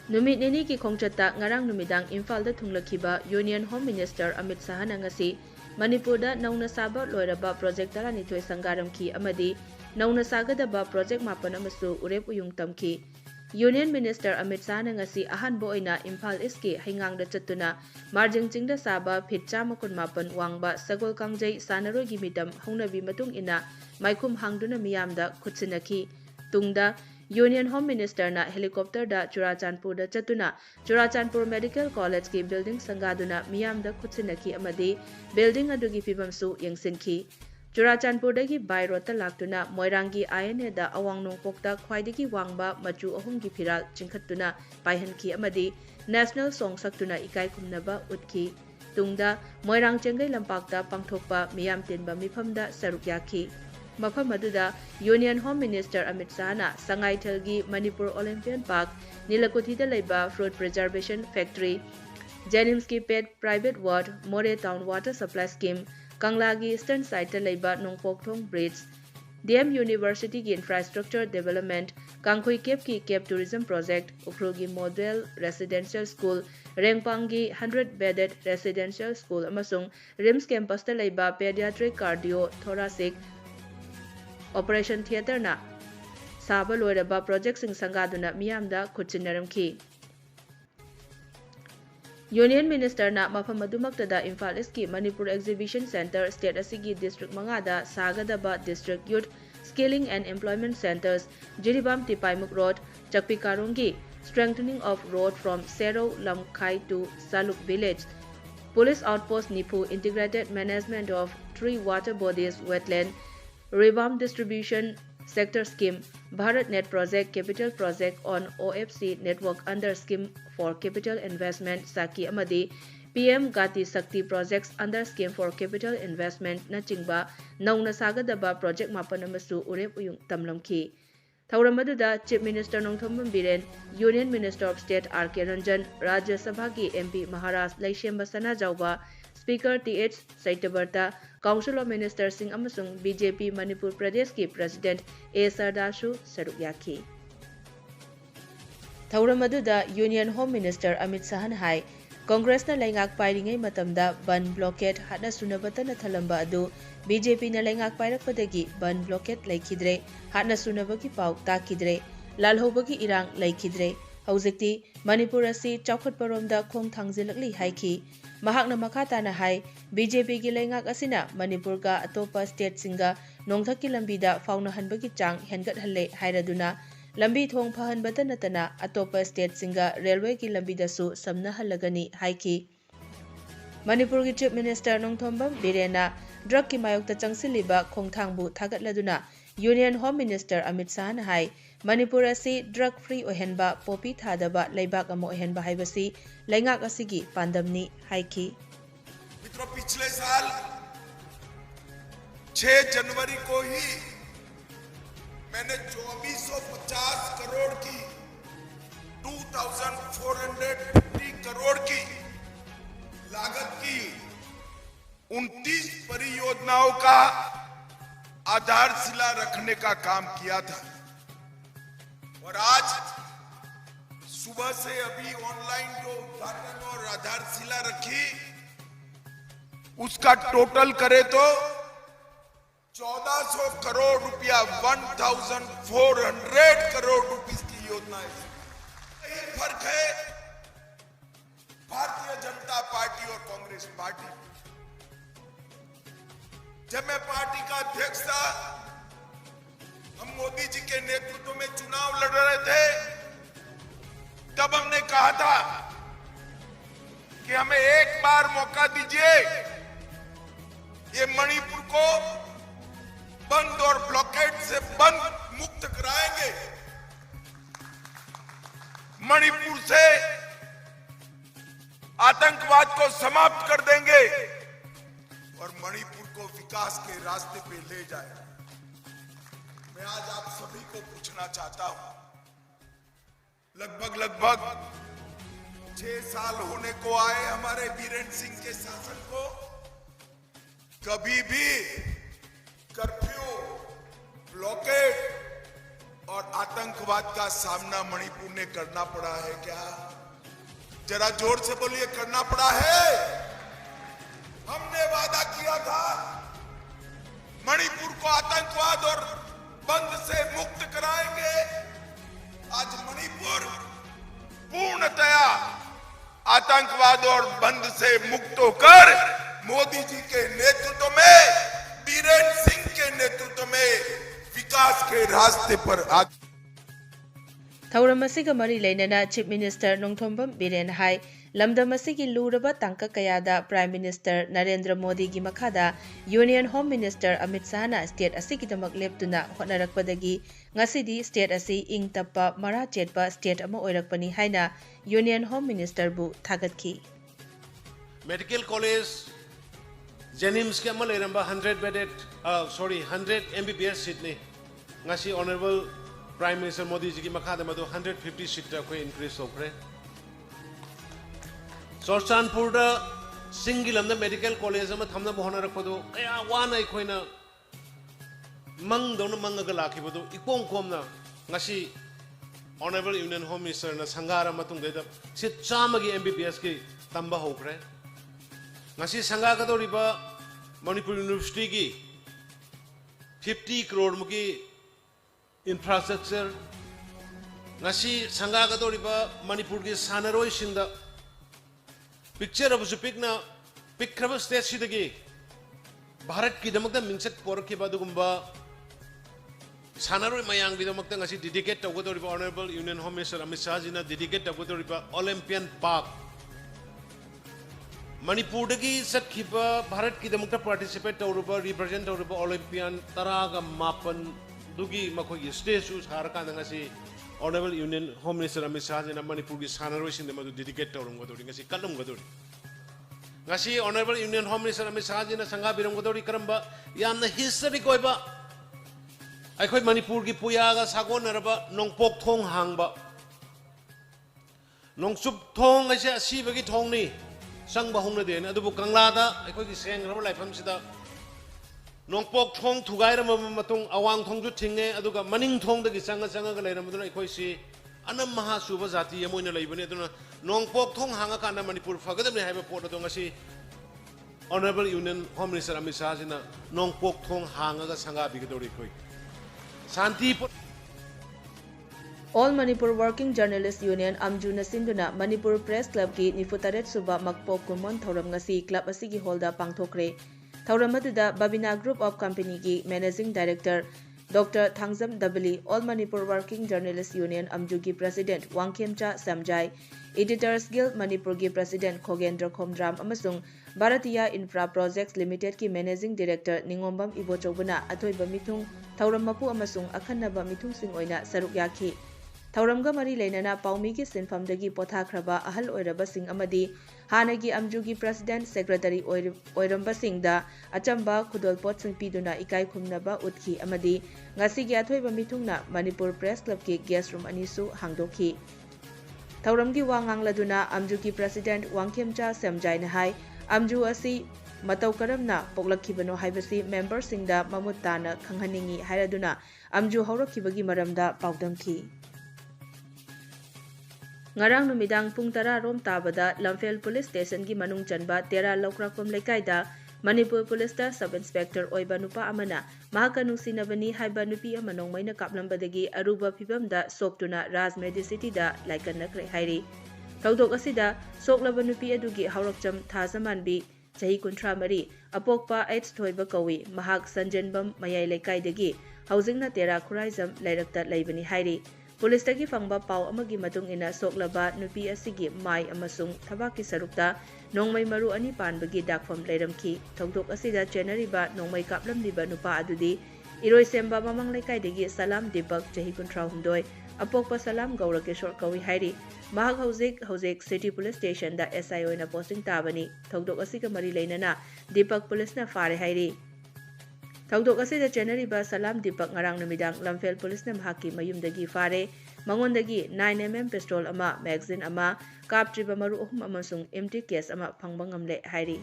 Numit nini ki khongchata ngarang numidang Imphal da thunglakhiba Union Home Minister Amit Shah na ngasi Manipurda nauna saba loiraba project 12 sangaramki amadi nauna sagadaba project mapan amasu urep uyung tamki. Union Minister Amit Shah na ngasi ahanbo oina Imphal East ki haingangda chatuna marjing chingda saba phit 108 wangba Sagol Kangjai sanaroi gi midam hongnabi matung ina maikhum hangduna miyamda khutsinaki. Tungda Union Home Minister na helicopter da Churachandpur da chatuna Churachandpur Medical College ki building sangaduna miyam da khutsinaki amadi building adugi fibamsu yengsinki. Churachandpur dagi by road ta laktuna Moirangi INA da awang nongpokta khwaidagi wangba machu ahumgi phiral chingkhattuna paihanki amadi national song saktuna ikai kumnaba utki. Tungda Moirang Chengai lampakta pangthokpa miyam tinba mifamda saruk yaki. Mafam aduda Union Home Minister Amit Shah na Sangaithalgi Manipur Olympian Park, Nilakuthida laiba Fruit Preservation Factory, Jennings-ki Pet Private Ward, More Town Water Supply Scheme, Kanglagi Eastern Side ta laiba Nongpokthong Bridge, DM University ki Infrastructure Development, Kangkhui Cape ki Cape Tourism Project, Ukhrugi Model Residential School, Rengpangi 100-bedded Residential School amasung RIMS Campus ta laiba Pediatric Cardio Thoracic Operation Theater na saba loiraba project sing sangaduna miyamda khutsinnaramki. Union Minister na mafam adumakta da Imphal East ki Manipur Exhibition Center state asigi district mangada sagadaba district youth skilling and employment centers Jiribam Tipaimuk Road Chakpikarongi strengthening of road from Sero Lamkai to Saluk village police outpost Nipu integrated management of 3 water bodies wetland Revamp Distribution Sector Scheme, Bharat Net Project Capital Project on OFC Network under Scheme for Capital Investment Saki Amadi, PM Gati Sakti Projects under Scheme for Capital Investment na chingba nauna sagadaba project mapan amasu urep uyung tamlamki. Thauramadu Chief Minister Nongthombam Biren, Union Minister of State R.K. Ranjan, Rajya Sabha ki MP Maharaj Laishemba Sana Jauba, Speaker T.H. Saitabarta, Council of Ministers Singh amasung BJP Manipur Pradesh ki President A. Sardashu saruk yaki. Thauramadu Union Home Minister Amit Shah hai Congress na laingak pairingai matamda ban blockade hatna sunabata na thalamba adu BJP na laingak pairakpadagi ban blockade laikhidre hatna sunabagi pau takidre lalhobagi irang laikhidre haujikti Manipur asi chaukhatparomda khong thangjilakli haiki mahakna makhatana hai BJP gi laingak asina Manipur ga atopa state singa nongthaki lambida fauna hanbagi chang hengat halle hairaduna lambi thong phahanbata natana atopa state singa railway ki lambida su samna halagani haiki Manipur gi Chief Minister Nongthombam Birena drug ki mayokta changsiliba khongthangbu thagatladuna Union Home Minister Amit Shah na hai Manipur asi drug free ohenba popi thadaba laibak amo ohenba haibasi laingak asigi pandamni haiki मित्रों पिछले साल 6 जनवरी को ही मैंने 2450 करोड़ की 2450 करोड़ की लागत की 29 परियोजनाओं का आधारशिला रखने का काम किया था और आज सुबह से अभी ऑनलाइन जो उद्घाटन और आधारशिला रखी उसका टोटल करे तो 1400 करोड़ रुपया 1400 करोड़ रुपीस की योजना है। यही फर्क है भारतीय जनता पार्टी और कांग्रेस पार्टी। जब मैं पार्टी का अध्यक्ष था हम मोदी जी के नेतृत्व में चुनाव लड़ रहे थे तब हमने कहा था कि हमें एक बार मौका दीजिए ये मणिपुर को बंद और ब्लॉकेड से बंद मुक्त कराएंगे मणिपुर से आतंकवाद को समाप्त कर देंगे और मणिपुर को विकास के रास्ते पे ले जाएंगे। मैं आज आप सभी को पूछना चाहता हूं लगभग 6 साल होने को आए हमारे बीरेन सिंह के शासन को कभी भी कर्फ्यू ब्लॉकेड और आतंकवाद का सामना मणिपुर ने करना पड़ा है क्या? जरा जोर से बोलिए, करना पड़ा है? हमने वादा किया था मणिपुर को आतंकवाद और बंद से मुक्त कराएंगे। आज मणिपुर पूर्णतया आतंकवाद और बंद से मुक्त होकर मोदी जी के नेतृत्व में, बीरेन सिंह के नेतृत्व में विकास के रास्ते पर थौरम असिग मरी लेनना चीफ मिनिस्टर नोंथोंबम बीरेन हाई लमदम असिगी लूरबा तांका कयादा प्राइम मिनिस्टर नरेंद्र मोदी की मखादा यूनियन होम मिनिस्टर अमित शाहना स्टेट असिगिदमक लेप्तुना होटनरकपदगी ngасidi स्टेट असि इंग तप्पा मरा चेटपा स्टेट अमा ओइरकपनी हाइना यूनियन होम मिनिस्टर बु थागतखी। मेडिकल कॉलेज जेनिम्स के अमा लेरंबा 100 MBBS सीट ने ngasi honourable prime minister Modi ji की मखादा मदो 150 सीट को इंक्रीज होखरे। सोरचानपुर दा सिंगिलम मेडिकल कॉलेज में थमना होना रखो कया वाना अखोइना मंगदौन मंगगा लाखिबदो इकोम कोमना ngasi honourable union home minister ना संगारा मतुंगदा सीट चामगी MBBS की तंबा होखरे। ngasi संगागदोरिबा मणिपुर यूनिवर्सिटी की 50 करोड़ मुकी इंफ्रास्ट्रक्चर ngasi संगागदोरिबा मणिपुर की सानरोय सिंदा पिक्चर अब पिकना पिक्रब स्टेट सिदगी भारत की दमकता मिंसक पोरके बादुगुंबा सानरोय मयांग बिदमकता ngasi डेडिकेट तवगदोरिबा honourable union home minister Amit Shah ji ना डेडिकेट तवगदोरिबा ओलंपियन पार्क मणिपुर दगी सखिबा भारत की दमकता पार्टिसिपेट तवरुबा रिप्रेजेंट तवरुबा ओलंपियन तरागा मापन दुगी मखोगी स्टेचू सारका ngasi honourable union home minister Amit Shah ji ना मणिपुर की सानरोय सिंदे मदु डेडिकेट तवरुंगदोरि ngasi कलुंगदोरि ngasi honourable union home minister Amit Shah ji ना संगा बिरंगदोरि करंबा यामना हिस्टोरिक ओइबा अखोय मणिपुर की पुयागा सागोनरबा नोंपोक थोंग हांगबा नोंसुप थोंग ऐसे असीबगी थोंगनी संगबा होंगनदे अदुबु कंगलादा अखोय की सेंग्रबा लाइफमसिदा नोंपोक थोंग थुगाइरम मतुंग अवांग थोंगजु थिंगे अदुगा मनिंग थोंगदगी संगा लेरमदुना अखोय सी अनम महासुबा जाति यमोइना लैबने अदुना नोंपोक थोंग हांगा काना मणिपुर फगदमने हाइबा पोट अदु ngasi honourable union home minister Amit Shah ji ना नोंपोक थोंग हांगा संगा बिगदोरि खोय शांति all Manipur working journalist union अमजू नसिंदुना मणिपुर प्रेस क्लब की 94 सुबा मकपोक कुमन थौरम ngasi क्लब असिगी हॉलदा पांगथोखरे। थौरम अदुदा बबिना ग्रुप ऑफ कंपनी की managing director doctor Thangjam Dabli, all Manipur working journalist union अमजू की president Wangkhemcha Samjai, editors guild Manipur की प्रेसिडेंट खोगेंद्र खोमद्राम अमसुंग भारतीय इंफ्रा प्रोजेक्ट्स लिमिटेड की मैनेजिंग डायरेक्टर निंगोंबम इबोचौबना अथोइबा मिथुंग थौरम मपु अमसुंग अखन्नबा मिथुंगसिंग ओइना सरुक याखी। थौरमगा मरी लेनना पाउमी की सिनफमदगी पोथाख्रबा अहल ओइरबसिंग अमदी हानगी अमजू की प्रेसिडेंट सेक्रेटरी ओइरंबसिंगदा अचंबा खुदोलपोतसिंग पीदुना इकाई खुमनबा उतखी अमदी ngasiगी अथोइबा मिथुंगना मणिपुर प्रेस क्लब की गेस्ट रूम अनिसु हांगदोखी। थौरमगी वा ngangladu अमजू की प्रेसिडेंट वांगखेमचा सेमजाइना हाई अमजू असी मतौ करमना पोगलखिबनो हाइबसी मेंबरसिंगदा ममुत ताना खंगहनिंगी हाइरदुना अमजू हौरखिबगी मरमदा पाउदमखी। ngarang numidang pung 10 rom tabada lamfel police station की मनुंग चनबा तेरा लौक्राकोम लेकाइदा मणिपुर पुलिस दा सब इंस्पेक्टर ओइबा नुपा अमना महाका नुसिनबनी हाइबा नुपी अमा नोंमैना कापलंबदगी अरुबा फिबमदा सोक्तुना राज मेडिसिटी दा लाइकनखरे हाइरी। थौदोक असिदा सोकलबा नुपी अदुगी हौरकचम थाजमानबी चाही 53 अपोकपा एड्स थोइबा कौई महाक संजनबम मयाई लेकाइदगी हौजिंगना तेरा खुराइजम लैरक्ता लैबनी हाइरी। पुलिस तगी फंगबा पाव अमगी मतुंग इना सोकलबा नुपी असिगी माई अमसुंग थबाकी सरुक्ता नोंमै मरु अनि पानबगी दाखफम लैरमखी। थौदोक असिदा चेनरिबा नोंमै कापलमलिबा नुपा अदुदी इरोइसेम्बा ममंग लेकाइदगी सलाम दीपक चाही 53 अपोकपा सलाम गौरकेश्वर कौई हाइरी। महाक हौजिक सिटी पुलिस स्टेशन दा SI ओइना पोस्टिंग ताबनी। थौदोक असिगा मरी लेनना दीपक पुलिस ना फारे हाइरी। थौदोक असिदा चेनरिबा सलाम दीपक ngarang numidang lamfel पुलिस ने महाकी मयुमदगी फारे मंगोंदगी 9mm पिस्टल अमा मैगजीन अमा कापट्रिबा मरु अहुम अमसुंग एम्टी केस अमा फंगबा ngamle हाइरी।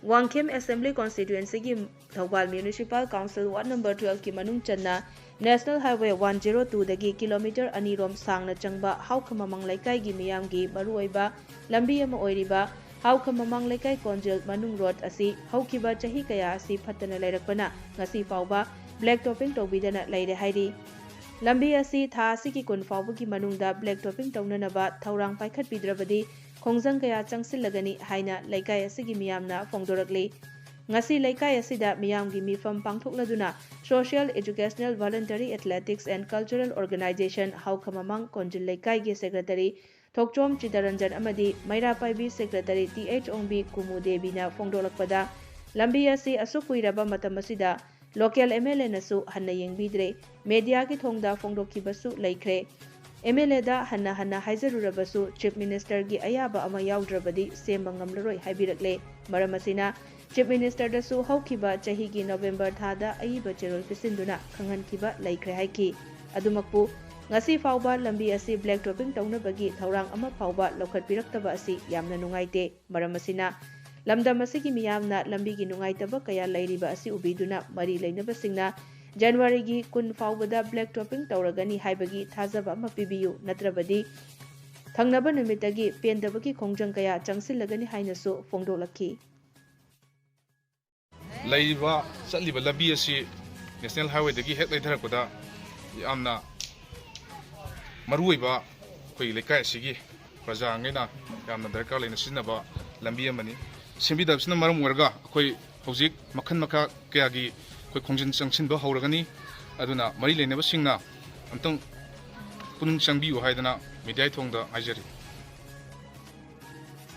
Wangkhem Assembly Constituency ki Thawbal Municipal Council Ward number 12 ki manung channa National Highway 102 dagi kilometer anirom sangna changba Haukamamang Laikai gi miyam gi maruoiba lambi ama oiriba Haukamamang Laikai Konjel Manung Road asi haukiba chahi kaya asi phattana lairakpana ngasi fawba black topping tawbidana laire hairi lambi asi tha asi ki kun fawba ki manungda black topping tawnanaba thaurang paikhat bidrabadi khongjang kaya changsilagani haina laikai asigi miyamna phongdorakli ngasi laikai asida miyamgi mifam pangthokladuna social educational voluntary athletics and cultural organization Haukamamang Konjil Laikai gi secretary Thokchom Chidaranjan amadi Maira Paibi secretary TH Ongbi Kumu Devi na phongdolakpada lambi asi asukuiraba matam asida local MLA nasu hanna yengbidre media ki thongda phongdokhibasu laikre MLA da hanna haizarurabasu Chief Minister gi ayaba ama yaudravadi semba ngamlaroi haibirakle maramasina Chief Minister dasu haukiba chahi gi November thada aiba cherol pisinduna khanghankiba laikre haiki adumakpu ngasi fawba lambi asi black topping tawnabagi thaurang ama fawba lokhatpiraktaba asi yamna nungaite maramasina lamdam asigi miyamna lambi gi nungaitaba kaya lairiba asi ubiduna mari leinabasingna January gi kun fawbada black topping tauragani haibagi thazaba ama pibiyu natrabadi thangnaba numitagi pendabagi khongjang kaya changsilagani hainasu phongdolakhi laiba chaliba lambi asi national highway dagi hek laitharakpada yamna maruiba khoi lekai asigi praja ngena yamna darkar leina sinaba lambi amani sembidabsina maram warga khoi hojik makhan makha kayagi khoi khongjin changsinba hauragani aduna mari leinaba singna amtang punung changbiu haidana media thongda haijari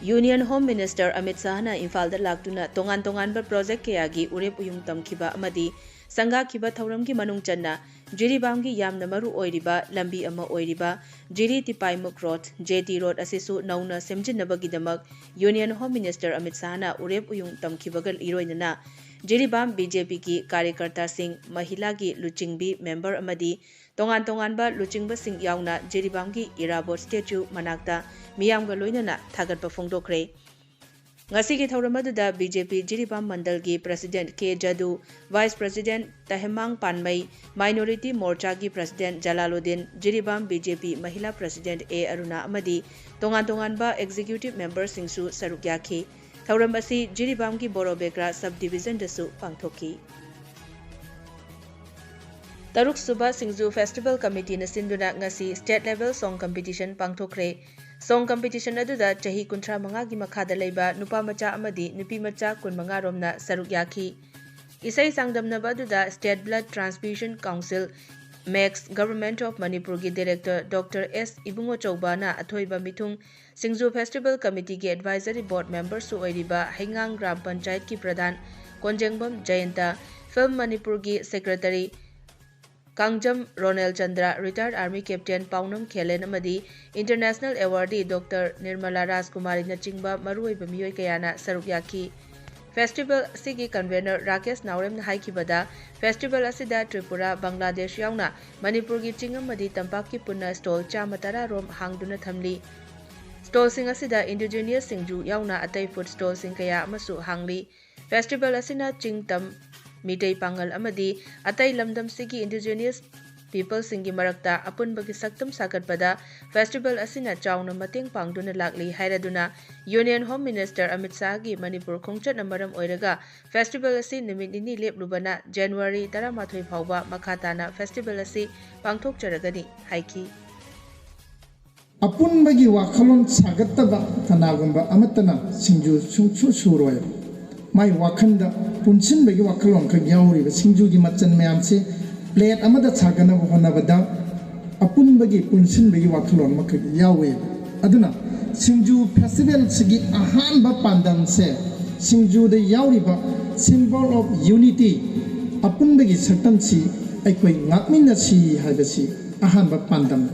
Union Home Minister Amit Sahana Infalda laktuna tongan ba project kayagi urep uyung tamkhiba amadi sangha khiba thauramgi manung channa Jiribamgi yamna maru oiriba lambi ama oiriba Jiri Tipaimuk Road JT Road asisu nauna semjinnabagidamak Union Home Minister Amit Sahana urep uyung tamkhibagal iroinana Jiribam BJP ki karyakarta sing mahila gi luchingbi member amadi tongan ba luchingba sing yauna Jiribamgi Irabot statue manakta miyamga loinana thagatpa phongdokre ngasi ki thauramadu BJP Jiribam Mandal gi President K Jadu Vice President Tahemang Panmai Minority Morcha gi President Jalaluddin Jiribam BJP Mahila President A Aruna amadi tongan ba executive member singsu saruk yakhi thauram asi Jiribam gi Borobekra subdivision dasu pangthoki Taruk Suba Singju Festival Committee na sinduna ngasi state level song competition pangthokre Song competition aduda chahi kuntra manga gi makhada leiba nupa macha amadi nupi macha kun manga romna saruk yakhi isai sangdamna baduda State Blood Transfusion Council Max Government of Manipur gi Director Dr. S. Ibungo Chowbana athoiba mithung Singju Festival Committee gi Advisory Board Member su oiriba Hengang Gram Panchayat ki Pradhan Konjengbam Jayanta Film Manipur gi Secretary Kangjam Ronel Chandra, Retired Army Captain Paunam Khelen amadi International Awardee Dr. Nirmala Rajkumari Nachingba Maruiba Miyoi Kayana saruk yakhi Festival asigi convener Rakesh Naurem haikibada Festival asida Tripura Bangladesh yauna Manipur gi chingamadi tampak ki punna stall chamatara rom hangduna thamli Stall sing asida indigenous singju yauna atai food stall sing kaya amasu hangli Festival asina chingtam Mitay Pangal amadi atay lamdam sigi indigenous people singi marakta apun bagi saktam sagatpada festival asina chawna mateng pangduna lakli hairaduna Union Home Minister Amit Shah gi Manipur khongchat namaram oiraga festival asi nimit nini leplubana January 13 phawba makhatana festival asi pangthok charagani haiki apun bagi wakhalon sagattaba kanagumba amatana singju sungchu suroi mai wakhanda punsin bagi wakhalon ka yauri ba singju gi machan mayam se plate amada chagana bona bada apun bagi punsin bagi wakhalon mak yawe aduna singju festival sigi ahan ba pandam se singju de yauri ba symbol of unity apun bagi certain si ai koi ngakmin na si ha ba si ahan ba pandam